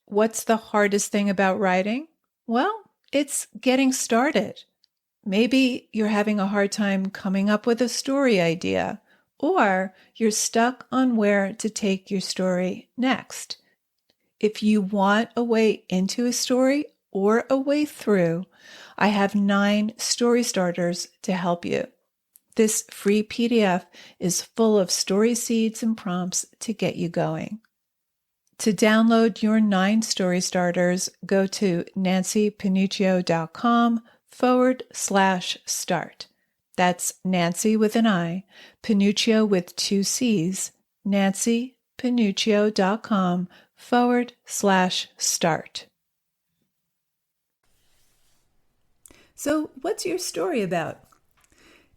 What's the hardest thing about writing? Well, it's getting started. Maybe you're having a hard time coming up with a story idea, or you're stuck on where to take your story next. If you want a way into a story or a way through, I have 9 story starters to help you. This free PDF is full of story seeds and prompts to get you going. To download your 9 story starters, go to nancypanuccio.com/start. That's Nancy with an I, Panuccio with 2 C's, nancypanuccio.com/start. So, what's your story about?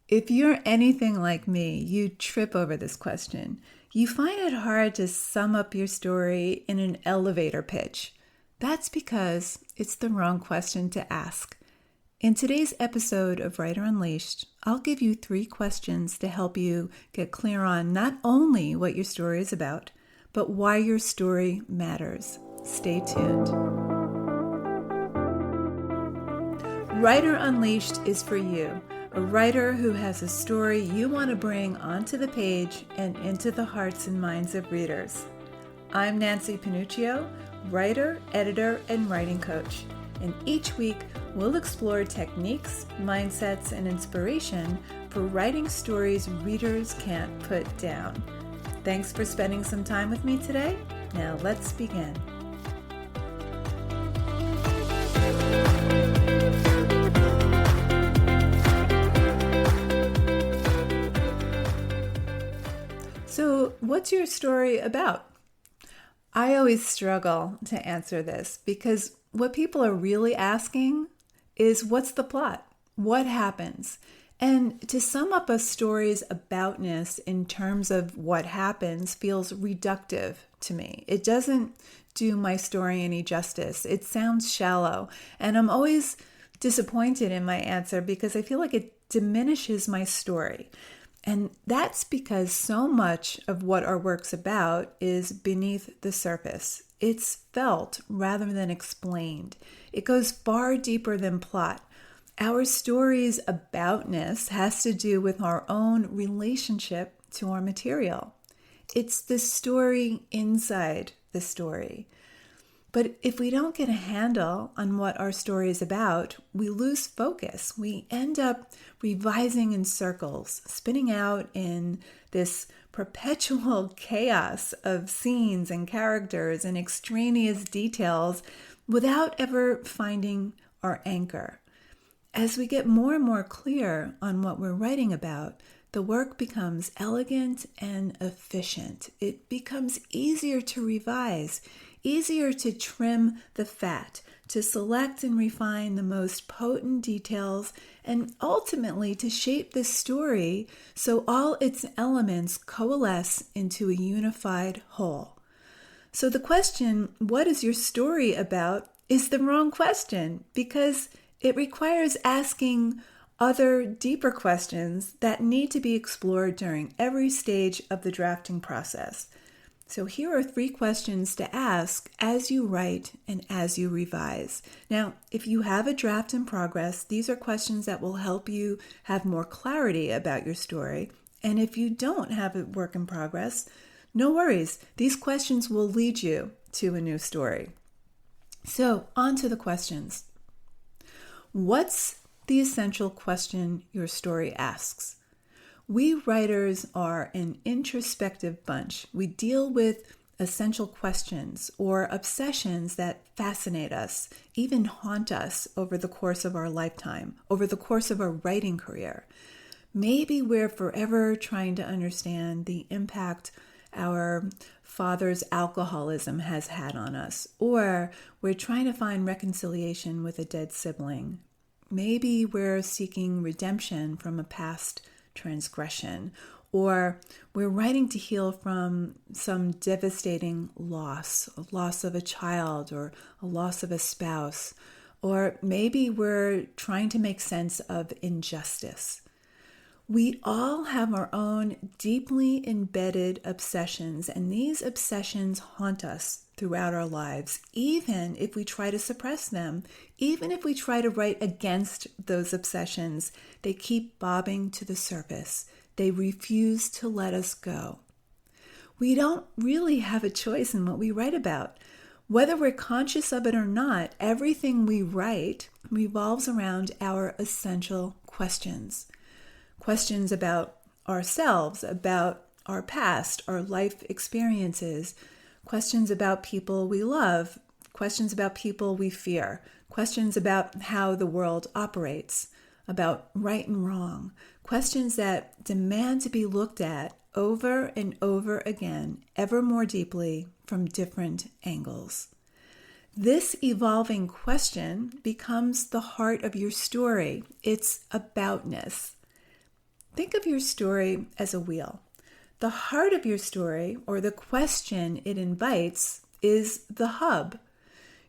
If you're anything like me, you trip over this question. You find it hard to sum up your story in an elevator pitch. That's because it's the wrong question to ask. In today's episode of Writer Unleashed, I'll give you 3 questions to help you get clear on not only what your story is about, but why your story matters. Stay tuned. Writer Unleashed is for you, a writer who has a story you want to bring onto the page and into the hearts and minds of readers. I'm Nancy Panuccio, writer, editor, and writing coach. And each week, we'll explore techniques, mindsets, and inspiration for writing stories readers can't put down. Thanks for spending some time with me today. Now let's begin. So, what's your story about? I always struggle to answer this because what people are really asking is, what's the plot? What happens? And to sum up a story's aboutness in terms of what happens feels reductive to me. It doesn't do my story any justice. It sounds shallow, and I'm always disappointed in my answer because I feel like it diminishes my story. And that's because so much of what our work's about is beneath the surface. It's felt rather than explained. It goes far deeper than plot. Our story's aboutness has to do with our own relationship to our material. It's the story inside the story. But if we don't get a handle on what our story is about, we lose focus. We end up revising in circles, spinning out in this perpetual chaos of scenes and characters and extraneous details without ever finding our anchor. As we get more and more clear on what we're writing about, the work becomes elegant and efficient. It becomes easier to revise, easier to trim the fat, to select and refine the most potent details, and ultimately to shape the story so all its elements coalesce into a unified whole. So the question, what is your story about, is the wrong question because it requires asking other deeper questions that need to be explored during every stage of the drafting process. So here are 3 questions to ask as you write and as you revise. Now, if you have a draft in progress, these are questions that will help you have more clarity about your story. And if you don't have a work in progress, no worries. These questions will lead you to a new story. So, on to the questions. What's the essential question your story asks? We writers are an introspective bunch. We deal with essential questions or obsessions that fascinate us, even haunt us over the course of our lifetime, over the course of our writing career. Maybe we're forever trying to understand the impact our father's alcoholism has had on us, or we're trying to find reconciliation with a dead sibling. Maybe we're seeking redemption from a past transgression, or we're writing to heal from some devastating loss, a loss of a child or a loss of a spouse, or maybe we're trying to make sense of injustice. We all have our own deeply embedded obsessions, and these obsessions haunt us throughout our lives, even if we try to suppress them, even if we try to write against those obsessions. They keep bobbing to the surface. They refuse to let us go. We don't really have a choice in what we write about. Whether we're conscious of it or not, everything we write revolves around our essential questions. Questions about ourselves, about our past, our life experiences, questions about people we love, questions about people we fear, questions about how the world operates, about right and wrong, questions that demand to be looked at over and over again, ever more deeply from different angles. This evolving question becomes the heart of your story. It's aboutness. Think of your story as a wheel. The heart of your story, or the question it invites, is the hub.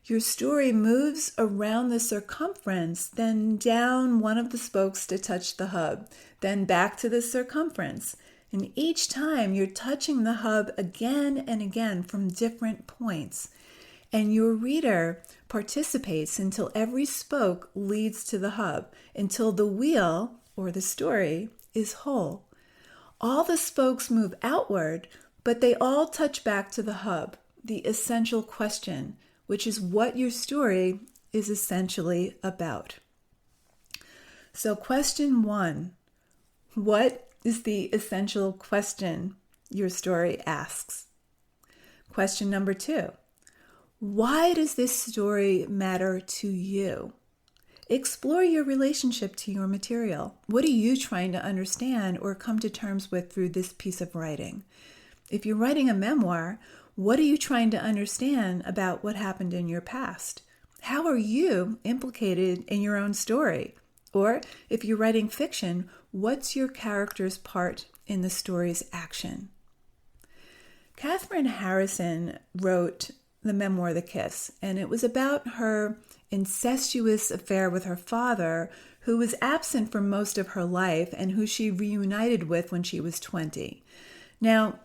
Your story moves around the circumference, then down one of the spokes to touch the hub, then back to the circumference. And each time you're touching the hub again and again from different points. And your reader participates until every spoke leads to the hub, until the wheel, or the story, is whole. All the spokes move outward, but they all touch back to the hub, the essential question, which is what your story is essentially about. So question 1, what is the essential question your story asks? Question number 2, why does this story matter to you? Explore your relationship to your material. What are you trying to understand or come to terms with through this piece of writing? If you're writing a memoir, what are you trying to understand about what happened in your past? How are you implicated in your own story? Or if you're writing fiction, what's your character's part in the story's action? Katherine Harrison wrote the memoir, The Kiss, and it was about her incestuous affair with her father, who was absent for most of her life and who she reunited with when she was 20. Now,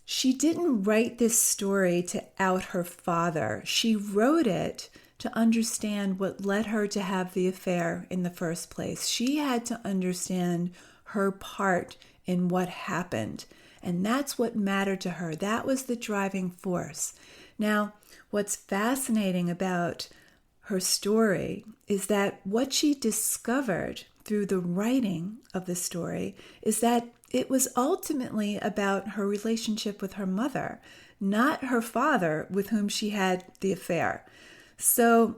she didn't write this story to out her father. She wrote it to understand what led her to have the affair in the first place. She had to understand her part in what happened, and that's what mattered to her. That was the driving force. Now, what's fascinating about her story is that what she discovered through the writing of the story is that it was ultimately about her relationship with her mother, not her father with whom she had the affair. So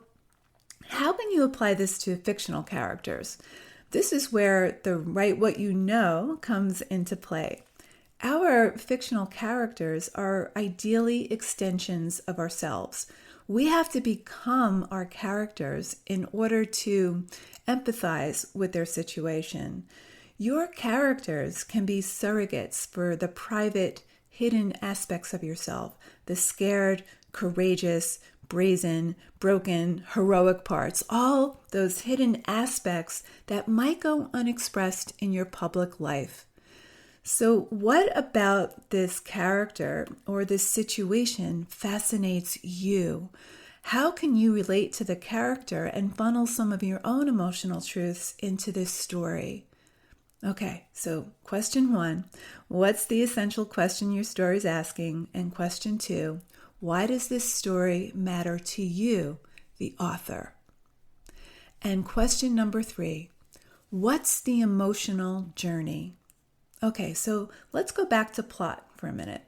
how can you apply this to fictional characters? This is where the write what you know comes into play. Our fictional characters are ideally extensions of ourselves. We have to become our characters in order to empathize with their situation. Your characters can be surrogates for the private, hidden aspects of yourself, the scared, courageous, brazen, broken, heroic parts, all those hidden aspects that might go unexpressed in your public life. So what about this character or this situation fascinates you? How can you relate to the character and funnel some of your own emotional truths into this story? Okay, so question 1, what's the essential question your story is asking? And question 2, why does this story matter to you, the author? And question number 3, what's the emotional journey? Okay, so let's go back to plot for a minute.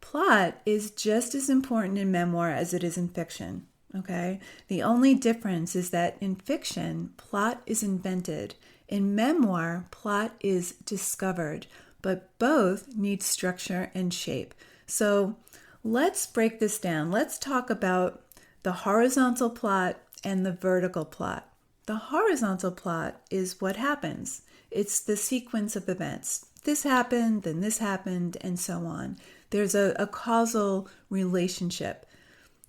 Plot is just as important in memoir as it is in fiction, okay? The only difference is that in fiction, plot is invented. In memoir, plot is discovered, but both need structure and shape. So let's break this down. Let's talk about the horizontal plot and the vertical plot. The horizontal plot is what happens. It's the sequence of events. This happened, then this happened, and so on. There's a causal relationship.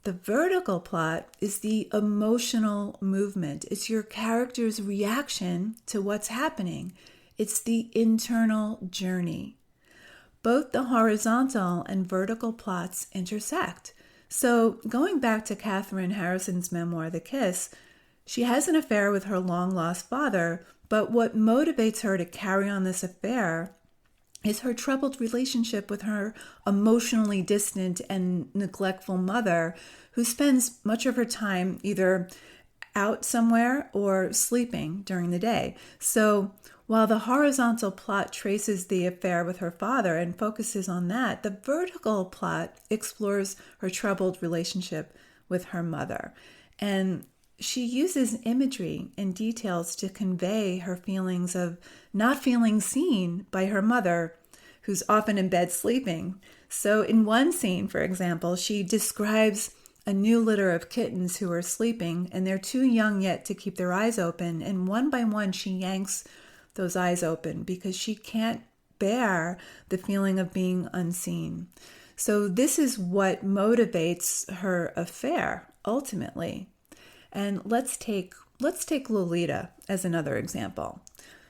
The vertical plot is the emotional movement. It's your character's reaction to what's happening. It's the internal journey. Both the horizontal and vertical plots intersect. So going back to Katherine Harrison's memoir, The Kiss, she has an affair with her long-lost father, but what motivates her to carry on this affair is her troubled relationship with her emotionally distant and neglectful mother, who spends much of her time either out somewhere or sleeping during the day. So while the horizontal plot traces the affair with her father and focuses on that, the vertical plot explores her troubled relationship with her mother. And she uses imagery and details to convey her feelings of not feeling seen by her mother, who's often in bed sleeping. So in one scene, for example, she describes a new litter of kittens who are sleeping, and they're too young yet to keep their eyes open. And one by one, she yanks those eyes open because she can't bear the feeling of being unseen. So this is what motivates her affair, ultimately. And let's take Lolita as another example.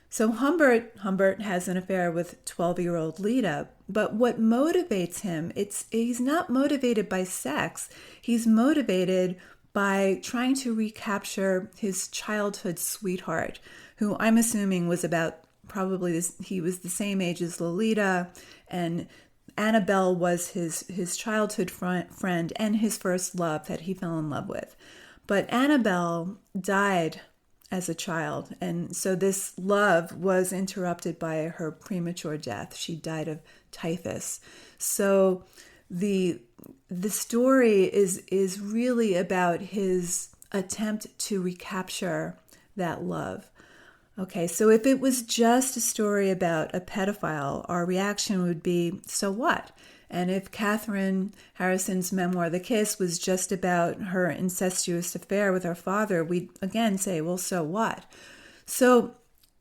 So Humbert has an affair with 12-year-old Lita, but what motivates him, he's not motivated by sex. He's motivated by trying to recapture his childhood sweetheart, who I'm assuming was about he was the same age as Lolita, and Annabelle was his childhood friend and his first love that he fell in love with. But Annabelle died as a child, and so this love was interrupted by her premature death. She died of typhus. So the story is really about his attempt to recapture that love. Okay, so if it was just a story about a pedophile, our reaction would be, so what? And if Katherine Harrison's memoir, The Kiss, was just about her incestuous affair with her father, we'd again say, well, so what? So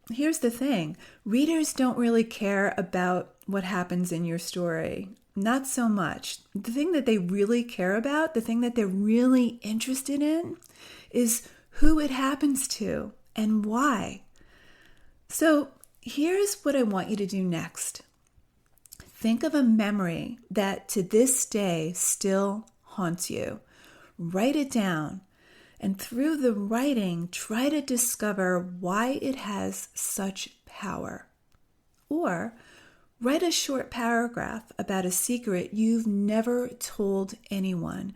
here's the thing. Readers don't really care about what happens in your story. Not so much. The thing that they really care about, the thing that they're really interested in, is who it happens to and why. So here's what I want you to do next. Think of a memory that to this day still haunts you. Write it down, and through the writing, try to discover why it has such power. Or write a short paragraph about a secret you've never told anyone.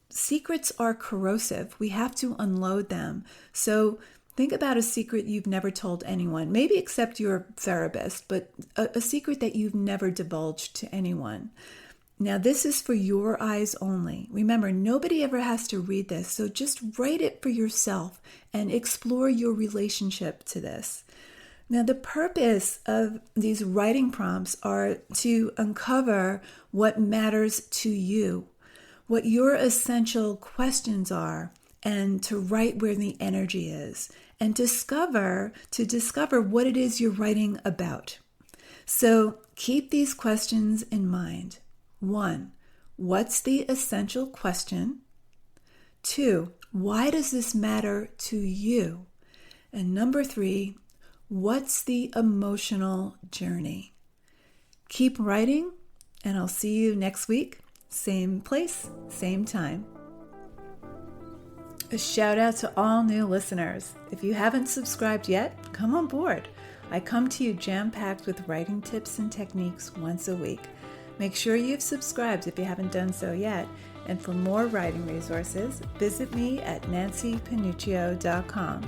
Secrets are corrosive. We have to unload them. So think about a secret you've never told anyone, maybe except your therapist, but a secret that you've never divulged to anyone. Now, this is for your eyes only. Remember, nobody ever has to read this, so just write it for yourself and explore your relationship to this. Now, the purpose of these writing prompts are to uncover what matters to you, what your essential questions are, and to write where the energy is, and discover what it is you're writing about. So keep these questions in mind. 1, what's the essential question? 2, why does this matter to you? And number 3, what's the emotional journey? Keep writing, and I'll see you next week. Same place, same time. A shout out to all new listeners. If you haven't subscribed yet, come on board. I come to you jam-packed with writing tips and techniques once a week. Make sure you've subscribed if you haven't done so yet. And for more writing resources, visit me at nancypanuccio.com.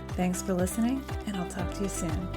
Thanks for listening, and I'll talk to you soon.